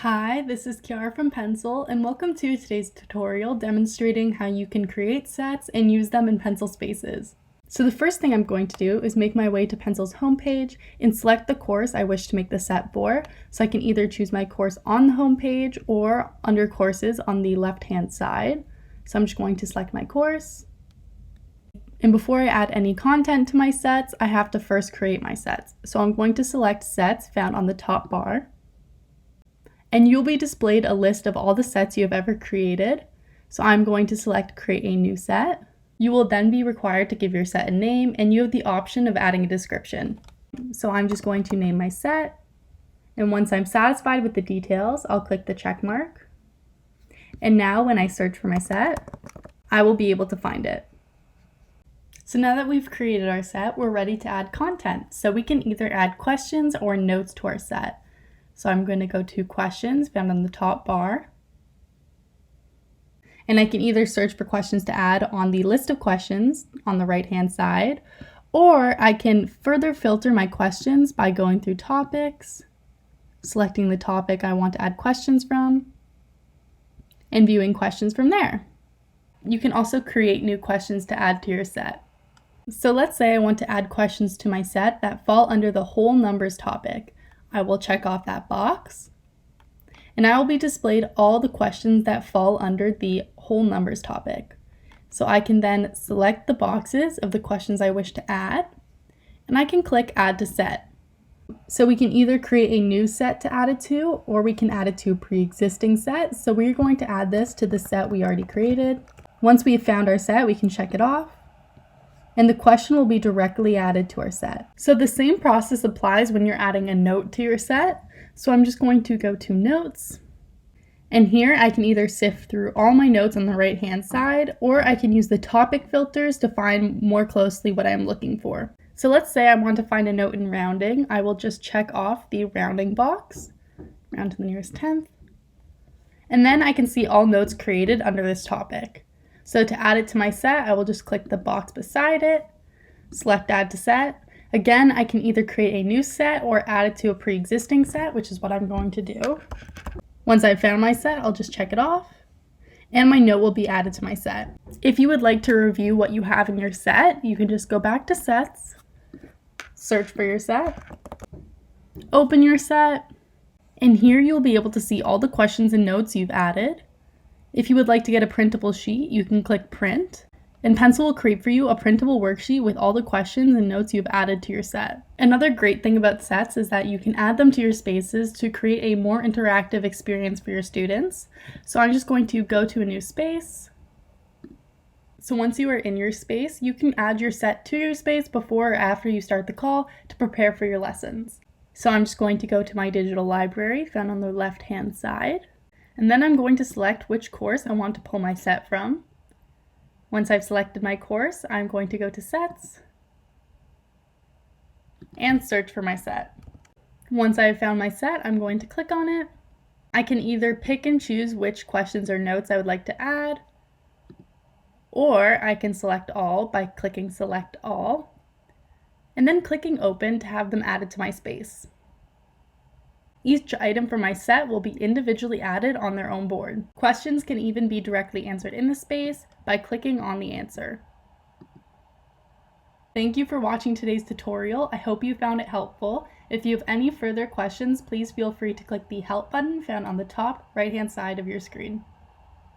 Hi, this is Kiara from Pencil, and welcome to today's tutorial demonstrating how you can create sets and use them in Pencil spaces. So the first thing I'm going to do is make my way to Pencil's homepage and select the course I wish to make the set for. So I can either choose my course on the homepage or under courses on the left-hand side. So I'm just going to select my course. And before I add any content to my sets, I have to first create my sets. So I'm going to select Sets found on the top bar. And you'll be displayed a list of all the sets you have ever created. So I'm going to select Create a New Set. You will then be required to give your set a name, and you have the option of adding a description. So I'm just going to name my set. And once I'm satisfied with the details, I'll click the check mark. And now when I search for my set, I will be able to find it. So now that we've created our set, we're ready to add content. So we can either add questions or notes to our set. So I'm going to go to questions found on the top bar. And I can either search for questions to add on the list of questions on the right-hand side, or I can further filter my questions by going through topics, selecting the topic I want to add questions from, and viewing questions from there. You can also create new questions to add to your set. So let's say I want to add questions to my set that fall under the whole numbers topic. I will check off that box, and I will be displayed all the questions that fall under the whole numbers topic. So I can then select the boxes of the questions I wish to add, and I can click Add to Set. So we can either create a new set to add it to, or we can add it to a pre-existing set. So we're going to add this to the set we already created. Once we have found our set, we can check it off, and the question will be directly added to our set. So the same process applies when you're adding a note to your set. So I'm just going to go to Notes, and here I can either sift through all my notes on the right-hand side, or I can use the topic filters to find more closely what I'm looking for. So let's say I want to find a note in rounding. I will just check off the rounding box, round to the nearest tenth, and then I can see all notes created under this topic. So to add it to my set, I will just click the box beside it, select Add to Set. Again, I can either create a new set or add it to a pre-existing set, which is what I'm going to do. Once I've found my set, I'll just check it off, and my note will be added to my set. If you would like to review what you have in your set, you can just go back to Sets, search for your set, open your set, and here you'll be able to see all the questions and notes you've added. If you would like to get a printable sheet, you can click Print, and Pencil will create for you a printable worksheet with all the questions and notes you've added to your set. Another great thing about sets is that you can add them to your spaces to create a more interactive experience for your students. So I'm just going to go to a new space. So once you are in your space, you can add your set to your space before or after you start the call to prepare for your lessons. So I'm just going to go to my digital library found on the left-hand side. And then I'm going to select which course I want to pull my set from. Once I've selected my course, I'm going to go to Sets and search for my set. Once I've found my set, I'm going to click on it. I can either pick and choose which questions or notes I would like to add, or I can select all by clicking Select All, and then clicking Open to have them added to my space. Each item from my set will be individually added on their own board. Questions can even be directly answered in the space by clicking on the answer. Thank you for watching today's tutorial. I hope you found it helpful. If you have any further questions, please feel free to click the Help button found on the top right-hand side of your screen.